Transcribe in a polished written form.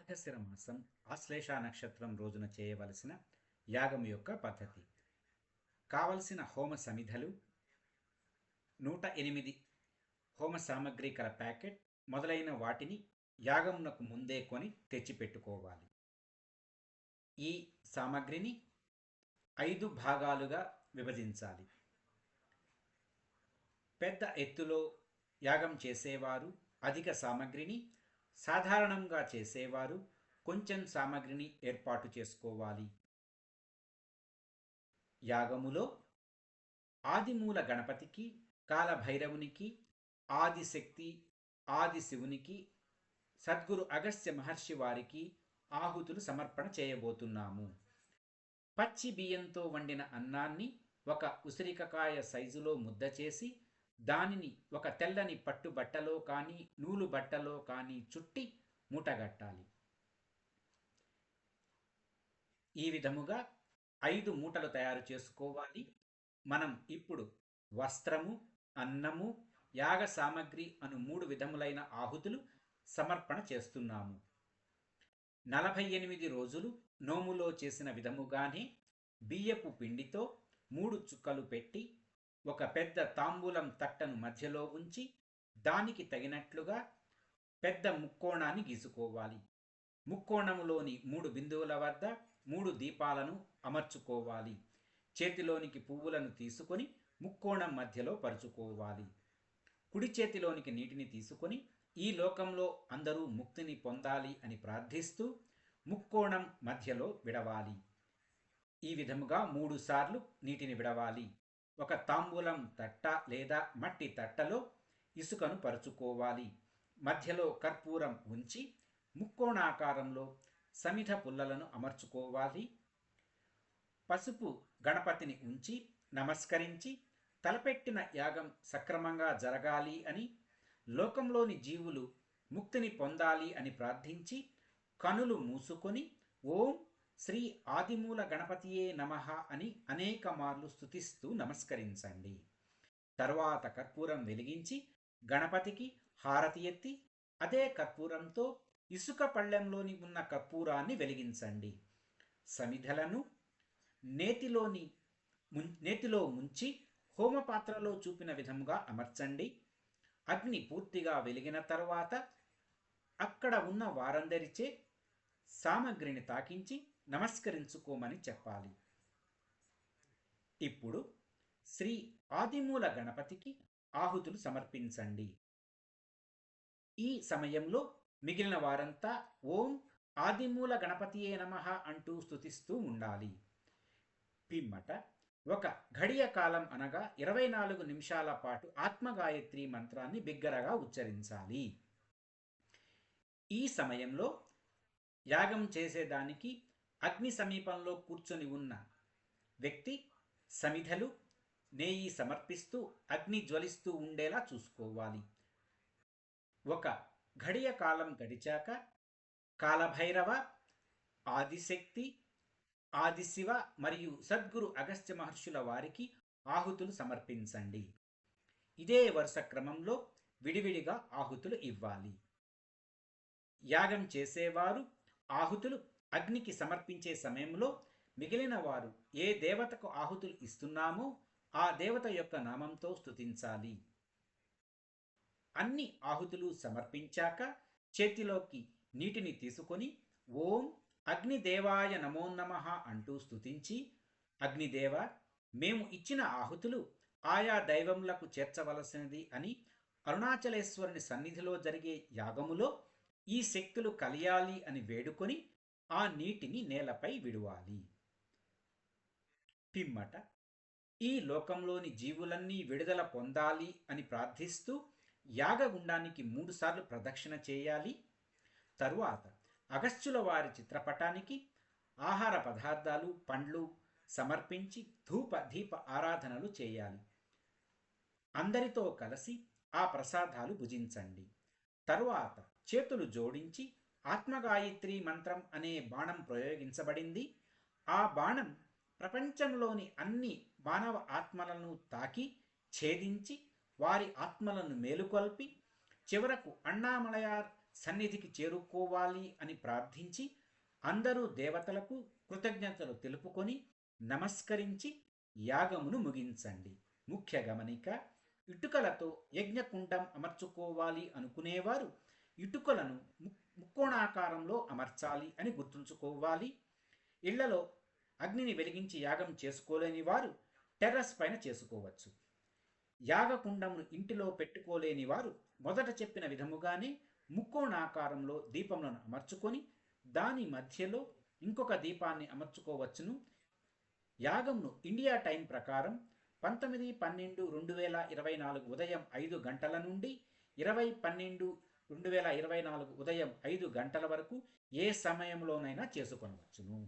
మార్గశిర మాసం ఆశ్లేష నక్షత్రం రోజున చేయవలసిన యాగం యొక్క పద్ధతి. కావలసిన హోమ సమిధలు 108 హోమ సామగ్రి కల ప్యాకెట్ మొదలైన వాటిని యాగమునకు ముందే కొని తెచ్చిపెట్టుకోవాలి. ఈ సామగ్రిని 5 భాగాలుగా విభజించాలి. పెద్ద ఎత్తులో యాగం చేసేవారు అధిక సామగ్రిని, సాధారణంగా చేసేవారు కొంచెం సామగ్రిని ఏర్పాటు చేసుకోవాలి. యాగములో ఆదిమూల గణపతికి, కాలభైరవునికి, ఆదిశక్తి, ఆది శివునికి, సద్గురు అగస్త్య మహర్షి వారికి ఆహుతులు సమర్పణ చేయబోతున్నాము. పచ్చి బియ్యంతో వండిన అన్నాన్ని ఒక ఉసిరికకాయ సైజులో ముద్ద చేసి దానిని ఒక తెల్లని పట్టు బట్టలో కానీ నూలు బట్టలో కానీ చుట్టి మూటగట్టాలి. ఈ విధముగా 5 మూటలు తయారు చేసుకోవాలి. మనం ఇప్పుడు వస్త్రము, అన్నము, యాగ సామగ్రి అను 3 విధములైన ఆహుతులు సమర్పణ చేస్తున్నాము. 48 రోజులు నోములో చేసిన విధముగానే బియ్యపు పిండితో 3 చుక్కలు పెట్టి ఒక పెద్ద తాంబూలం తట్టను మధ్యలో ఉంచి దానికి తగినట్లుగా పెద్ద ముక్కోణాన్ని గీసుకోవాలి. ముక్కోణములోని 3 బిందువుల వద్ద 3 దీపాలను అమర్చుకోవాలి. చేతిలోనికి పువ్వులను తీసుకొని ముక్కోణం మధ్యలో పరుచుకోవాలి. కుడి చేతిలోనికి నీటిని తీసుకొని ఈ లోకంలో అందరూ ముక్తిని పొందాలి అని ప్రార్థిస్తూ ముక్కోణం మధ్యలో విడవాలి. ఈ విధముగా 3 సార్లు నీటిని విడవాలి. ఒక తాంబూలం తట్ట లేదా మట్టి తట్టలో ఇసుకను పరుచుకోవాలి. మధ్యలో కర్పూరం ఉంచి ముక్కోణాకారంలో సమిధ పుల్లలను అమర్చుకోవాలి. పసుపు గణపతిని ఉంచి నమస్కరించి తలపెట్టిన యాగం సక్రమంగా జరగాలి అని, లోకంలోని జీవులు ముక్తిని పొందాలి అని ప్రార్థించి కనులు మూసుకొని ఓం శ్రీ ఆదిమూల గణపతియే నమః అని అనేక మార్లు స్తుతిస్తూ నమస్కరించండి. తరువాత కర్పూరం వెలిగించి గణపతికి హారతి ఎత్తి అదే కర్పూరంతో ఇసుక పళ్ళెంలోని ఉన్న కర్పూరాన్ని వెలిగించండి. సమిధలను నేతిలో ముంచి హోమపాత్రలో చూపిన విధముగా అమర్చండి. అగ్ని పూర్తిగా వెలిగిన తరువాత అక్కడ ఉన్న వారందరిచే సామగ్రిని తాకించి నమస్కరించుకోమని చెప్పాలి. ఇప్పుడు శ్రీ ఆదిమూల గణపతికి ఆహుతులు సమర్పించండి. ఈ సమయంలో మిగిలిన వారంతా ఓం ఆదిమూల గణపతియే నమః అంటూ స్తుతిస్తూ ఉండాలి. పిమ్మట ఒక ఘడియ కాలం అనగా 24 నిమిషాల పాటు ఆత్మగాయత్రి మంత్రాన్ని బిగ్గరగా ఉచ్చరించాలి. ఈ సమయంలో యాగం చేసేదానికి అగ్ని సమీపంలో కూర్చొని ఉన్న వ్యక్తి సమిధలు, నెయ్యి సమర్పిస్తూ అగ్ని జ్వలిస్తూ ఉండేలా చూసుకోవాలి. ఒక ఘడియ కాలం గడిచాక కాలభైరవ, ఆదిశక్తి, ఆదిశివ మరియు సద్గురు అగస్త్య మహర్షుల వారికి ఆహుతులు సమర్పించండి. ఇదే వరుస క్రమంలో విడివిడిగా ఆహుతులు ఇవ్వాలి. యాగం చేసేవారు ఆహుతులు అగ్నికి సమర్పించే సమయంలో మిగిలిన వారు ఏ దేవతకు ఆహుతులు ఇస్తున్నామో ఆ దేవత యొక్క నామంతో స్తుతించాలి. అన్ని ఆహుతులు సమర్పించాక చేతిలోకి నీటిని తీసుకొని ఓం అగ్నిదేవాయ నమో నమః అంటూ స్తుతించి, అగ్నిదేవ, మేము ఇచ్చిన ఆహుతులు ఆయా దైవములకు చేర్చవలసినది అని అరుణాచలేశ్వరుని సన్నిధిలో జరిగే యాగములో ఈ శక్తులు కలియాలి అని వేడుకొని ఆ నీటిని నేలపై విడువాలి. పిమ్మట ఈ లోకంలోని జీవులన్నీ విడుదల పొందాలి అని ప్రార్థిస్తూ యాగగుండానికి 3 సార్లు ప్రదక్షిణ చేయాలి. తరువాత అగస్త్యుల వారి చిత్రపటానికి ఆహార పదార్థాలు, పండ్లు సమర్పించి ధూప దీప ఆరాధనలు చేయాలి. అందరితో కలిసి ఆ ప్రసాదాలు భుజించండి. తరువాత చేతులు జోడించి ఆత్మగాయత్రి మంత్రం అనే బాణం ప్రయోగించబడింది. ఆ బాణం ప్రపంచంలోని అన్ని మానవ ఆత్మలను తాకి ఛేదించి వారి ఆత్మలను మేలుకొల్పి చివరకు అన్నామలయార్ సన్నిధికి చేరుకోవాలి అని ప్రార్థించి అందరూ దేవతలకు కృతజ్ఞతలు తెలుపుకొని నమస్కరించి యాగమును ముగించండి. ముఖ్య గమనిక: ఇటుకలతో యజ్ఞకుండం అమర్చుకోవాలి అనుకునేవారు ఇటుకలను ముక్కోణాకారంలో అమర్చాలి అని గుర్తుంచుకోవాలి. ఇళ్లలో అగ్నిని వెలిగించి యాగం చేసుకోలేని వారు టెర్రస్ పైన చేసుకోవచ్చు. యాగకుండమును ఇంటిలో పెట్టుకోలేని వారు మొదట చెప్పిన విధముగానే ముక్కోణాకారంలో దీపములను అమర్చుకొని దాని మధ్యలో ఇంకొక దీపాన్ని అమర్చుకోవచ్చును. యాగంను ఇండియా టైం ప్రకారం 19/12/2024 ఉదయం 5 గంటల నుండి 20/12/2024 ఉదయం 5 గంటల వరకు ఏ సమయంలోనైనా చేసుకొనవచ్చును.